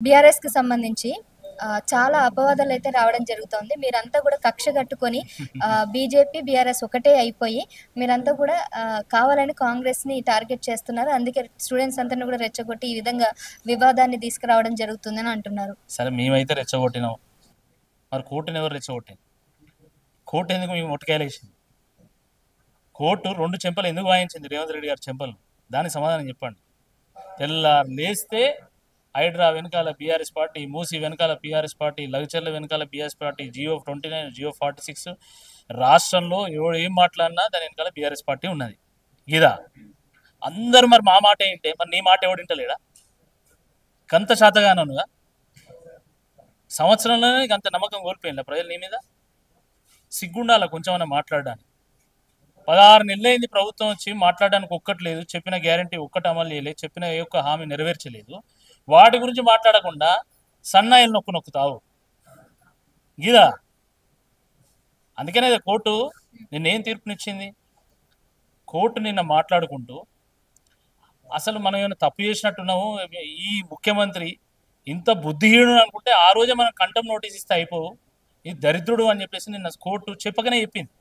బీఆర్ఎస్‌కి సంబంధించి చాలా అపవాదాలైతే రావడం జరుగుతోంది. మీరంతా కూడా కక్ష కట్టుకొని బీజేపీ, బీఆర్ఎస్ ఒకటే అయిపోయి మీరంతా కూడా కావాలని కాంగ్రెస్‌ని టార్గెట్ చేస్తున్నారు. అందుకే స్టూడెంట్స్ అందరిని కూడా రెచ్చగొట్టి ఈ విధంగా వివాదాన్ని తీసుకురావడం జరుగుతుందని అంటున్నారు. సరే మేమైతే రెచ్చగొట్టినాం. మరి కోర్టుని ఎవరు రెచ్చగొట్టింది? కోర్టు ఎందుకు మేము మొట్టకాయలేసింది? కోర్టు 2 చెంపలు ఎందుకు వాయించింది రేవంత్ రెడ్డి గారి చెంపలు? దానికి సమాధానం చెప్పండి. తెల్లారు లేస్తే హైడ్రా వెనకాల బీఆర్ఎస్ పార్టీ, మూసి వెనకాల బీఆర్ఎస్ పార్టీ, లగచర్ల వెనకాల బీఆర్ఎస్ పార్టీ, జియో 29, జియో 46 రాష్ట్రంలో ఎవడు ఏం మాట్లాడినా దాని వెనకాల బీఆర్ఎస్ పార్టీ ఉన్నది. ఇదా అందరూ మరి మా మాట ఏంటే మరి నీ మాట ఎవడు వింటలేడా? కంత శాతగాననుగా సంవత్సరంలోనే అంత నమ్మకం కోల్పోయిందా ప్రజలు నీ మీద? సిగ్గుండాల కొంచెమన్నా మాట్లాడడానికి. 16 నెలలైంది ప్రభుత్వం వచ్చి మాట్లాడడానికి ఒక్కట్లేదు. చెప్పిన గ్యారంటీ ఒక్కటి అమలు చేయలేదు. చెప్పిన ఏ ఒక్క హామీ నెరవేర్చలేదు. వాటి గురించి మాట్లాడకుండా సన్నాయిలు నొక్కుతావు గీదా. అందుకనే కోర్టు నిన్నేం తీర్పునిచ్చింది? కోర్టు నిన్న మాట్లాడుకుంటూ అసలు మనం ఏమైనా తప్పు చేసినట్టున్నాము, ఈ ముఖ్యమంత్రి ఇంత బుద్ధిహీనుడు అనుకుంటే ఆ రోజే మనం కంటెంప్ట్ నోటీస్ ఇస్తే అయిపోవు, ఈ దరిద్రుడు అని చెప్పేసి నిన్న కోర్టు చెప్పకనే చెప్పింది.